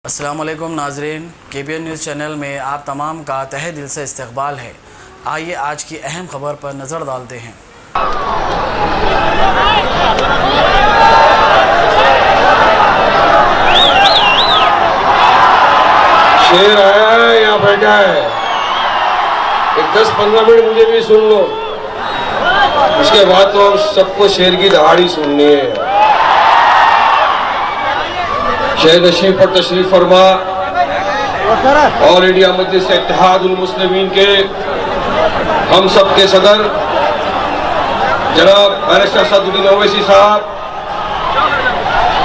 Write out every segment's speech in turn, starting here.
अस्सलामुअलैकुम नाजरीन, KBN news channel में आप तमाम का तहे दिल से इस्तकबाल है। आइए आज की अहम खबर पर नज़र डालते हैं। शेर आया है, यहाँ बैठा है। एक 10-15 मिनट मुझे भी सुन लो, उसके बाद तो सबको शेर की दहाड़ी सुननी है। शेर नशीब पर तशरीफ फरमा ऑल इंडिया मजलिस इत्तेहादुल मुस्लिमीन के हम सब के सदर जनाब बैरिस्टर असदुद्दीन ओवैसी साहब,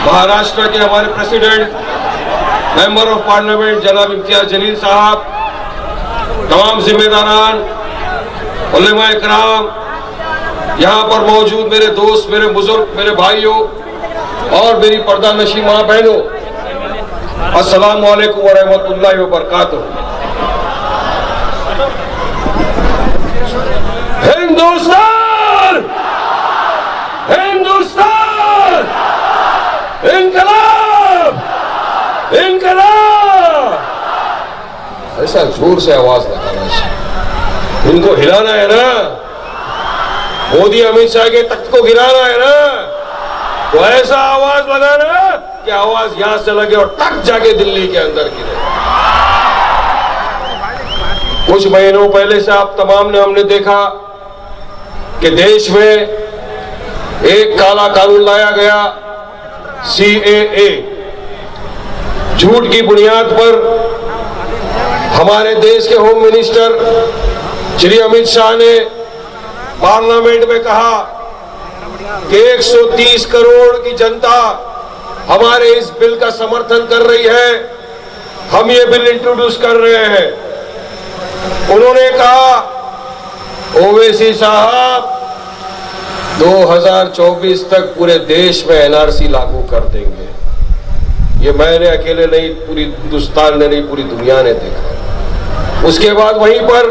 महाराष्ट्र के हमारे प्रेसिडेंट मेंबर ऑफ पार्लियामेंट जनाब इम्तियाज जलील साहब, तमाम जिम्मेदारान, उलेमा इकराम, यहाँ पर मौजूद मेरे दोस्त, मेरे बुजुर्ग, मेरे भाइयों और मेरी पर्दा नशी माँ बहनों, अस्सलामु अलैकुम व रहमतुल्लाहि व बरकातुहू। हिंदुस्तान, हिंदुस्तान, इनकलाब, इनकलाब। ऐसा जोर से आवाज लगाना चाहिए। इनको हिलाना है ना, मोदी अमित शाह के तख्त को गिराना है ना, तो ऐसा आवाज लगाना कि आवाज यहां से लगे और टक जाके दिल्ली के अंदर गिरे। कुछ महीनों पहले से आप तमाम ने हमने देखा कि देश में एक काला कानून लाया गया, CAA। झूठ की बुनियाद पर हमारे देश के होम मिनिस्टर श्री अमित शाह ने पार्लियामेंट में कहा कि 130 करोड़ की जनता हमारे इस बिल का समर्थन कर रही है, हम ये बिल इंट्रोड्यूस कर रहे हैं। उन्होंने कहा ओवैसी साहब 2024 तक पूरे देश में NRC लागू कर देंगे। ये मैंने अकेले नहीं, पूरी हिंदुस्तान ने नहीं, पूरी दुनिया ने देखा। उसके बाद वहीं पर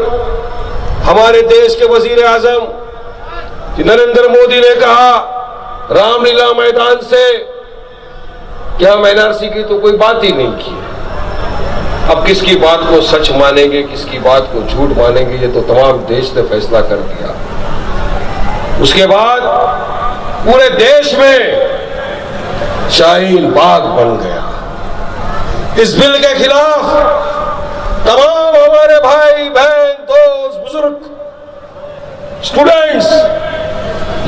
हमारे देश के वजीर आजम नरेंद्र मोदी ने कहा रामलीला मैदान से कि हम NRC की तो कोई बात ही नहीं की। अब किसकी बात को सच मानेंगे, किसकी बात को झूठ मानेंगे, ये तो तमाम देश ने फैसला कर दिया। उसके बाद पूरे देश में शाहीन बाग बन गया। इस बिल के खिलाफ तमाम हमारे भाई बहन, दोस्त, बुजुर्ग, स्टूडेंट्स,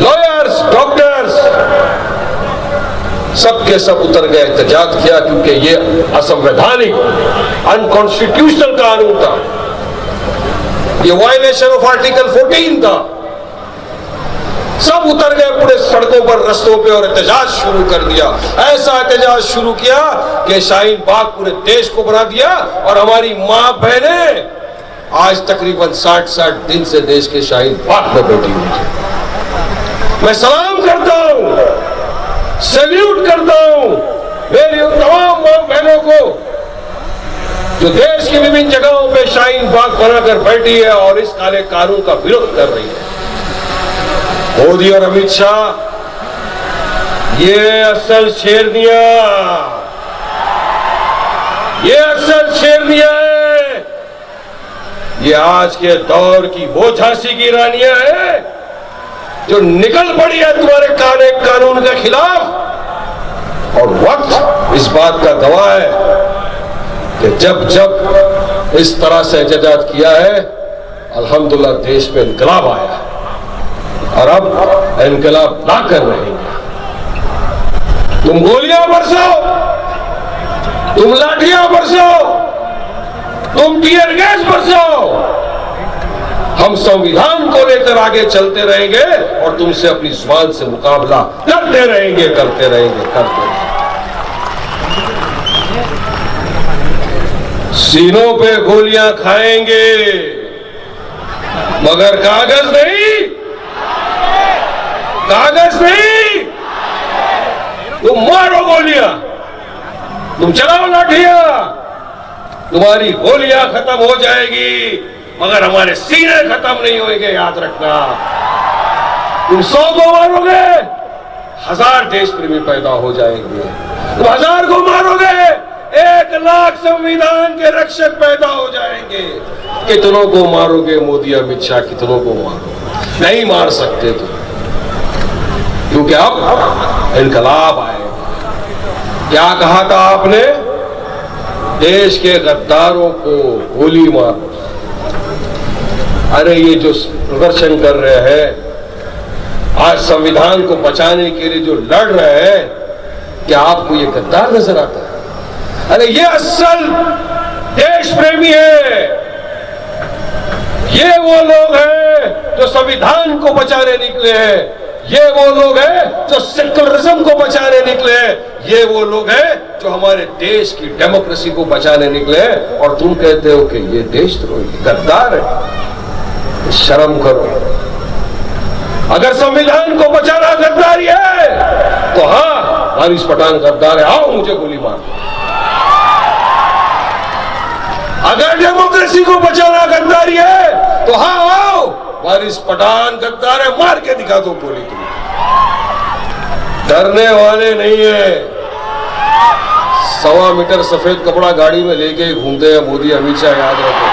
लॉयर्स, डॉक्टर्स, सबके सब उतर गए, एहतजाज किया, क्योंकि ये असंवैधानिक, अनकॉन्स्टिट्यूशनल कानून था। ये वायलेशन ऑफ आर्टिकल 14 था। सब उतर गए पूरे सड़कों पर, रस्तों पे और एहतजाज शुरू कर दिया। ऐसा एहतजाज शुरू किया कि शाहीन बाग पूरे देश को बना दिया। और हमारी माँ बहनें आज तकरीबन 60-60 दिन से देश के शाहीन बाग में बैठी हुई है। मैं सलाम करता हूं, सैल्यूट करता हूं मेरी उन तमाम मां बहनों को जो देश की विभिन्न जगहों पे शाहीन बाग बनाकर बैठी है और इस काले कानून का विरोध कर रही है। मोदी और अमित शाह ये असल शेरनिया, ये असल शेरनिया है। ये आज के दौर की वो झांसी की रानियां है जो निकल पड़ी है तुम्हारे काले कानून के खिलाफ। और वक्त इस बात का गवाह है कि जब जब इस तरह से एहतजाज किया है, अल्हम्दुलिल्लाह देश में इनकलाब आया है और अब इनकलाब ला कर रहेंगे। तुम गोलियां बरसाओ, तुम लाठियां बरसाओ, तुम टीयर गैस बरसाओ, हम संविधान को लेकर आगे चलते रहेंगे और तुमसे अपनी जुबान से मुकाबला करते रहेंगे, करते रहेंगे, करते रहेंगे। सीनों पे गोलियां खाएंगे मगर कागज नहीं, कागज नहीं। तुम मारो गोलियां, तुम चलाओ लाठियां, तुम्हारी गोलियां खत्म हो जाएगी मगर हमारे सीने खत्म नहीं होंगे, याद रखना। तुम 100 को मारोगे, 1000 देश प्रेमी पैदा हो जाएंगे। तुम 1000 को मारोगे, 1 लाख संविधान के रक्षक पैदा हो जाएंगे। कितनों को मारोगे मोदी अमित शाह, कितनों को मारोगे? नहीं मार सकते तुम, क्योंकि अब इनकलाब आएगा। क्या कहा था आपने? देश के गद्दारों को गोली मारो। अरे ये जो प्रदर्शन कर रहे हैं, आज संविधान को बचाने के लिए जो लड़ रहे हैं, क्या आपको ये गद्दार नजर आता है? अरे ये असल देश प्रेमी है। ये वो लोग हैं जो संविधान को बचाने निकले हैं। ये वो लोग हैं जो सेक्युलरिज्म को बचाने निकले हैं। ये वो लोग हैं जो हमारे देश की डेमोक्रेसी को बचाने निकले हैं। और तुम कहते हो कि ये देशद्रोही गद्दार है। शर्म करो। अगर संविधान को बचाना गद्दारी है तो हाँ, वारिस पठान गद्दार है, आओ मुझे गोली मार। अगर डेमोक्रेसी को बचाना गद्दारी है तो हाँ आओ, वारिस पठान गद्दार है, मार के दिखा दो गोली तुम्हें। डरने वाले नहीं है। 1.25 मीटर सफेद कपड़ा गाड़ी में लेके घूमते हैं मोदी अमित शाह, याद रखो।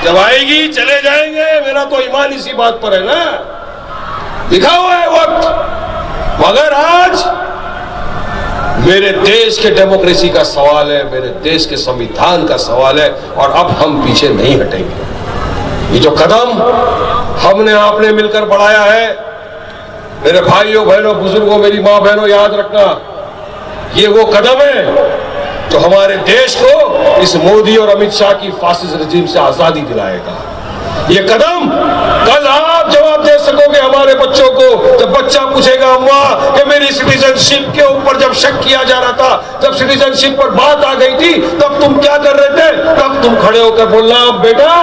जब आएगी चले जाएंगे। मेरा तो ईमान इसी बात पर है ना। दिखा हुआ है वक्त। मगर आज मेरे देश के डेमोक्रेसी का सवाल है, मेरे देश के संविधान का सवाल है, और अब हम पीछे नहीं हटेंगे। ये जो कदम हमने आपने मिलकर बढ़ाया है, मेरे भाइयों बहनों बुजुर्गों, मेरी मां बहनों, याद रखना, ये वो कदम है जो हमारे देश को इस मोदी और अमित शाह की फासिस्ट रजीम से आजादी दिलाएगा। ये कदम कल आप जवाब दे सकोगे हमारे बच्चों को। जब बच्चा पूछेगा अम्मा कि मेरी सिटीजनशिप के ऊपर जब शक किया जा रहा था, जब सिटीजनशिप पर बात आ गई थी, तब तुम क्या कर रहे थे? तब तुम खड़े होकर बोलना, बेटा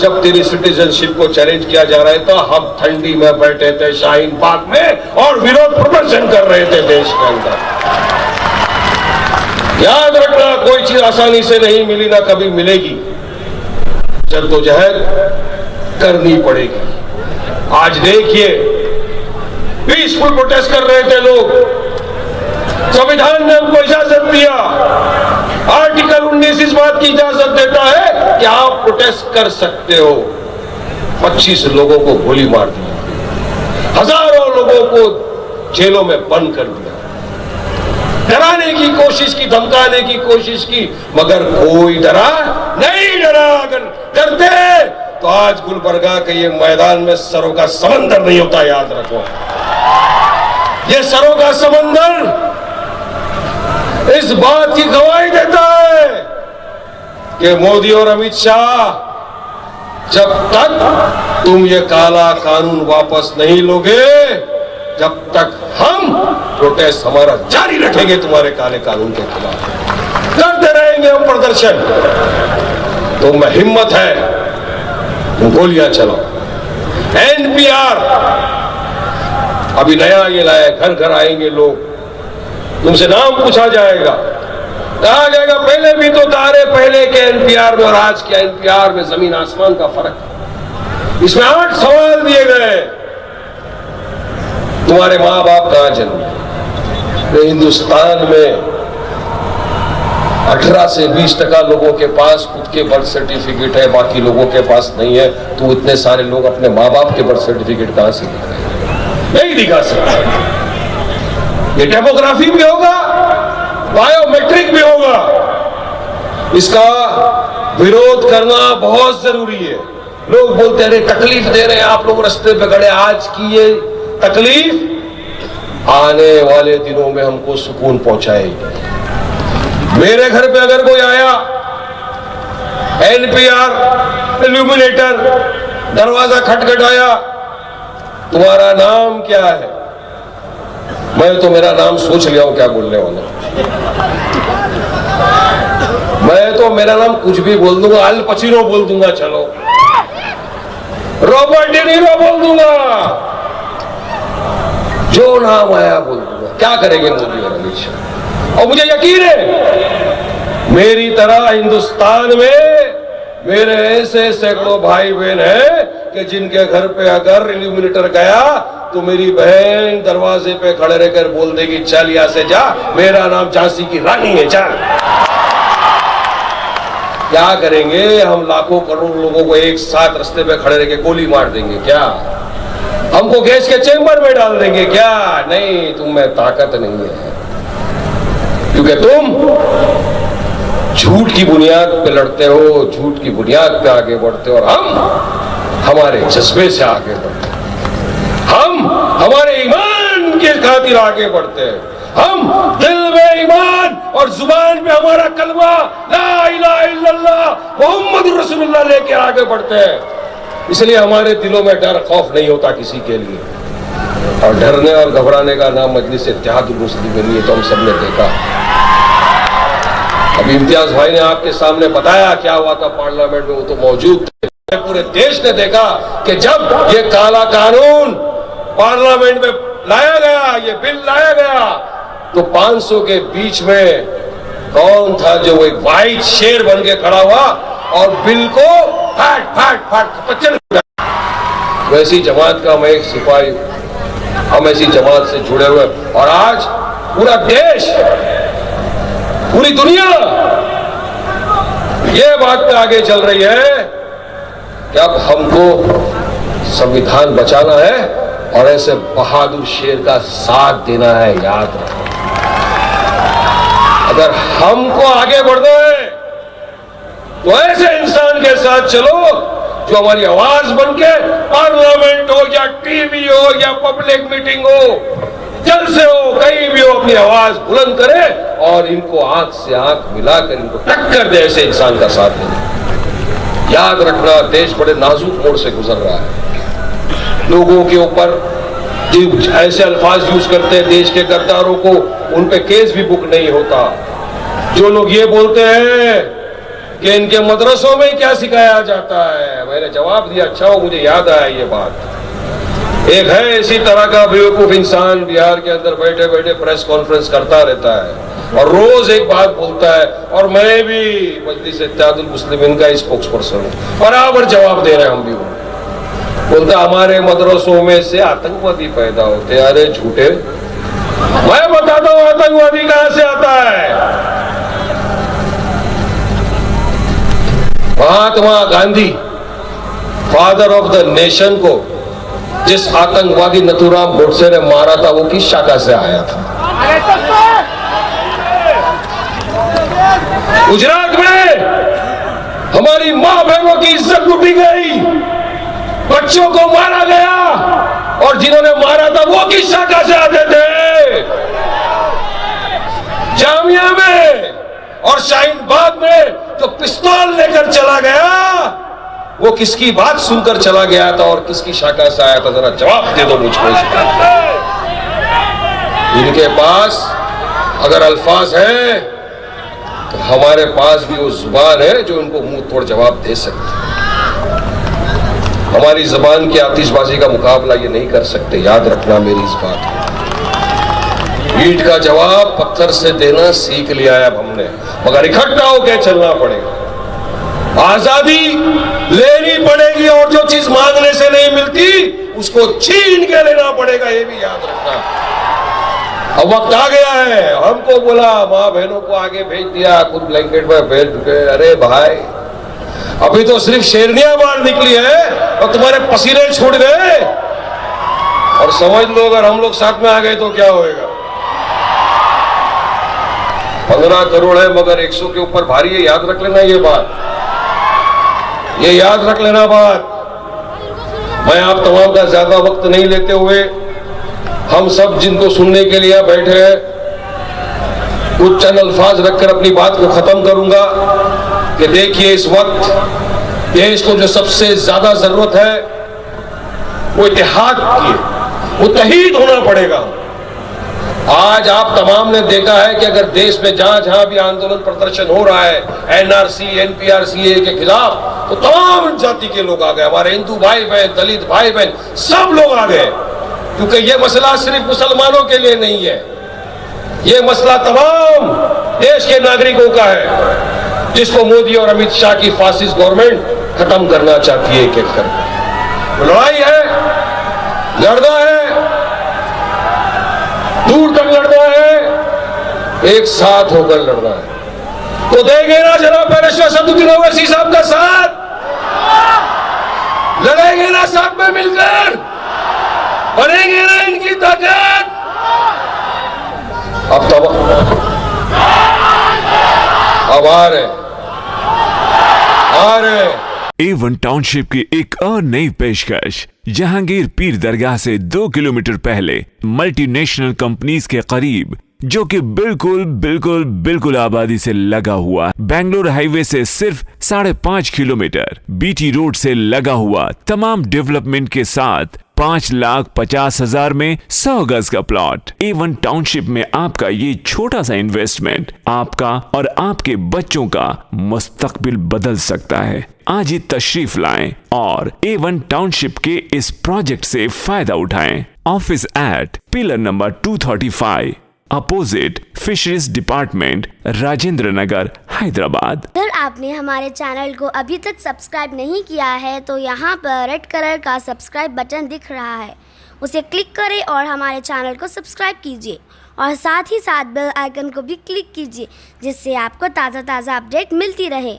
जब तेरी सिटीजनशिप को चैलेंज किया जा रहा था, हम ठंडी में बैठे थे शाहीन बाग में और विरोध प्रदर्शन कर रहे थे देश के अंदर। याद रखना, कोई चीज आसानी से नहीं मिली, ना कभी मिलेगी। जद्दोजहद करनी पड़ेगी। आज देखिए, पीसफुल प्रोटेस्ट कर रहे थे लोग। संविधान ने हमको इजाजत दिया। आर्टिकल 19 इस बात की इजाजत देता है कि आप प्रोटेस्ट कर सकते हो। 25 लोगों को गोली मार दी, हजारों लोगों को जेलों में बंद कर दिया, डराने की कोशिश की, धमकाने की कोशिश की, मगर कोई डरा नहीं। डरा अगर डरते तो आज गुलबर्गा के ये मैदान में सरों का समंदर नहीं होता, याद रखो। ये सरों का समंदर इस बात की गवाही देता है कि मोदी और अमित शाह, जब तक तुम ये काला कानून वापस नहीं लोगे, जब तक हम प्रोटेस्ट हमारा जारी रखेंगे तुम्हारे काले कानून के खिलाफ। करते रहेंगे हम प्रदर्शन। तो में हिम्मत है, तुम गोलियां चलाओ। एनपीआर अभी नया ये लाया, घर घर आएंगे लोग, तुमसे नाम पूछा जाएगा, कहा जाएगा पहले भी तो तारे पहले के एनपीआर में और आज के एनपीआर में जमीन आसमान का फर्क है। इसमें 8 सवाल दिए गए। तुम्हारे माँ बाप कहां जन्मे? हिंदुस्तान में 18 से 20% लोगों के पास खुद के बर्थ सर्टिफिकेट है, बाकी लोगों के पास नहीं है। तो इतने सारे लोग अपने माँ बाप के बर्थ सर्टिफिकेट कहां से दिखा रहे? नहीं दिखा सकते। ये डेमोग्राफी भी होगा, बायोमेट्रिक भी होगा। इसका विरोध करना बहुत जरूरी है। लोग बोलते हैं तकलीफ दे रहे हैं आप लोग, रास्ते पे खड़े। आज की ये तकलीफ आने वाले दिनों में हमको सुकून पहुंचाएगी। मेरे घर पे अगर कोई आया, एनपीआर इल्यूमिनेटर, दरवाजा खटखटाया, तुम्हारा नाम क्या है? मैं तो मेरा नाम सोच लिया हूं क्या बोलने वाला। मैं तो मेरा नाम कुछ भी बोल दूंगा, अल पचीनो बोल दूंगा, चलो रॉबर्ट डी नीरो बोल दूंगा, जो नाम आया बोल दूंगा। क्या करेंगे मोदी और अमित शाह? और मुझे यकीन है मेरी तरह हिंदुस्तान में मेरे ऐसे सैकड़ों भाई बहन हैं कि जिनके घर पे अगर इल्यूमिनेटर गया तो मेरी बहन दरवाजे पे खड़े रहकर बोल देगी, चल यहाँ से जा, मेरा नाम झांसी की रानी है, चल। क्या करेंगे हम? लाखों करोड़ों लोगों को एक साथ रास्ते पे खड़े रह के गोली मार देंगे क्या? हमको गैस के चेंबर में डाल देंगे क्या? नहीं, तुम में ताकत नहीं है, क्योंकि तुम झूठ की बुनियाद पे लड़ते हो, झूठ की बुनियाद पे आगे बढ़ते हो, और हम हमारे जज्बे से आगे बढ़ते हैं, हम हमारे ईमान के खातिर आगे बढ़ते हैं, हम दिल में ईमान और जुबान पे हमारा कलमा ला इलाहा इल्लल्लाह मोहम्मद रसूलुल्लाह लेके आगे बढ़ते हैं। इसलिए हमारे दिलों में डर खौफ नहीं होता किसी के लिए, और डरने और घबराने का नाम मजलिस इत्तेहादुल मुस्लिमीन, ये तो हम सबने देखा। अभी इम्तियाज भाई ने आपके सामने बताया क्या हुआ था पार्लियामेंट में, वो तो मौजूद थे। पूरे देश ने देखा कि जब ये काला कानून पार्लियामेंट में लाया गया, ये बिल लाया गया, तो 500 के बीच में कौन था जो वो एक वाइट शेर बन के खड़ा हुआ और बिल को फाट फाट फाट पचल गया। वैसी जमात का मैं एक सिपाही, हम ऐसी जमात से जुड़े हुए, और आज पूरा देश, पूरी दुनिया ये बात पे आगे चल रही है कि अब हमको संविधान बचाना है और ऐसे बहादुर शेर का साथ देना है। याद रखो, अगर हमको आगे बढ़ना है तो ऐसे इंसान के साथ चलो जो हमारी आवाज बनके पार्लियामेंट हो या टीवी हो या पब्लिक मीटिंग हो, जलसे हो, कहीं भी हो, अपनी आवाज बुलंद करे और इनको आंख से आंख मिलाकर इनको टक्कर दे, ऐसे इंसान का साथ देने। याद रखना, देश बड़े नाजुक मोड़ से गुजर रहा है। लोगों के ऊपर ऐसे अल्फाज यूज करते हैं देश के गद्दारों को, उन पे केस भी बुक नहीं होता। जो लोग ये बोलते हैं कि इनके मदरसों में क्या सिखाया जाता है, मैंने जवाब दिया, अच्छा हो मुझे याद आया ये बात। एक है इसी तरह का बेवकूफ इंसान बिहार के अंदर बैठे बैठे प्रेस कॉन्फ्रेंस करता रहता है और रोज एक बात बोलता है, और मैं भी मजलिस इत्तेहादुल मुस्लिमीन का स्पोक्स पर्सन हूं, बराबर जवाब दे रहे हैं हम भी। बोलता हमारे मदरसों में से आतंकवादी पैदा होते। अरे झूठे, मैं बताता हूं आतंकवादी कहां से आता है। Mahatma Gandhi, father of the nation, को जिस आतंकवादी नथुराम गोडसे ने मारा था वो किस शाखा से आया था? गुजरात में हमारी मां बहनों की इज्जत लूटी गई, बच्चों को मारा गया, और जिन्होंने मारा था वो किस शाखा से आते थे? जामिया में और शाहीनबाग में जो पिस्तौल लेकर चला गया वो किसकी बात सुनकर चला गया था और किसकी शाखा से आया था? जरा जवाब दे दो मुझको। इनके पास अगर अल्फाज हैं तो हमारे पास भी वो जुबान है जो इनको मुंह तोड़ जवाब दे सकती है। हमारी जबान की आतिशबाजी का मुकाबला ये नहीं कर सकते, याद रखना मेरी इस बात को। ईंट का जवाब पत्थर से देना सीख लिया है अब हमने, मगर इकट्ठा होकर चलना पड़ेगा। आजादी लेनी पड़ेगी और जो चीज मांगने से नहीं मिलती उसको छीन के लेना पड़ेगा, ये भी याद रखना। अब वक्त आ गया है, हमको बोला माँ बहनों को आगे भेज दिया, खुद ब्लैंकेट में भेज चुके। अरे भाई, अभी तो सिर्फ शेरनियां बाहर निकली है और तुम्हारे पसीने छूट गए, और समझ लो अगर हम लोग साथ में आ गए तो क्या होएगा। 15 करोड़ है मगर 100 के ऊपर भारी है, याद रख लेना ये बात, ये याद रख लेना बात। मैं आप तमाम का ज्यादा वक्त नहीं लेते हुए, हम सब जिनको सुनने के लिए बैठे हैं, कुछ चंद अल्फाज रखकर अपनी बात को खत्म करूंगा कि देखिए इस वक्त देश को जो सबसे ज्यादा जरूरत है वो इत्तेहाद की, मुत्तहीद होना पड़ेगा। आज आप तमाम ने देखा है कि अगर देश में जहां जहां भी आंदोलन प्रदर्शन हो रहा है एनआरसी एनपीआरसी के खिलाफ, तो तमाम जाति के लोग आ गए, हमारे हिंदू भाई बहन, दलित भाई बहन, सब लोग आ गए, क्योंकि ये मसला सिर्फ मुसलमानों के लिए नहीं है, ये मसला तमाम देश के नागरिकों का है। जिसको मोदी और अमित शाह की फासिस्ट गवर्नमेंट खत्म करना चाहती है एक एक कर। लड़ाई है, लड़ना है, दूर तक लड़ना है, एक साथ होकर लड़ना है। तो देंगे ना जनाब बैरिस्टर असदुद्दीन ओवैसी साहब का साथ, लड़ेंगे ना साथ में मिलकर, बनेंगे ना इनकी ताकत। अब आ रहे A1 टाउनशिप की एक और नई पेशकश। जहांगीर पीर दरगाह से 2 किलोमीटर पहले मल्टीनेशनल कंपनीज के करीब, जो कि बिल्कुल आबादी से लगा हुआ, बेंगलोर हाईवे से सिर्फ 5.5 किलोमीटर, बीटी रोड से लगा हुआ, तमाम डेवलपमेंट के साथ 5,50,000 में 100 गज का प्लॉट। A1 टाउनशिप में आपका ये छोटा सा इन्वेस्टमेंट आपका और आपके बच्चों का मुस्तकबिल बदल सकता है। आज ही तशरीफ लाएं और A1 टाउनशिप के इस प्रोजेक्ट से फायदा उठाएं। Office at pillar number 235 opposite fisheries department, Rajendra Nagar, Hyderabad. अगर आपने हमारे चैनल को अभी तक सब्सक्राइब नहीं किया है तो यहाँ पर रेड कलर का सब्सक्राइब बटन दिख रहा है, उसे क्लिक करें और हमारे चैनल को सब्सक्राइब कीजिए और साथ ही साथ बेल आइकन को भी क्लिक कीजिए, जिससे आपको ताज़ा अपडेट मिलती रहे।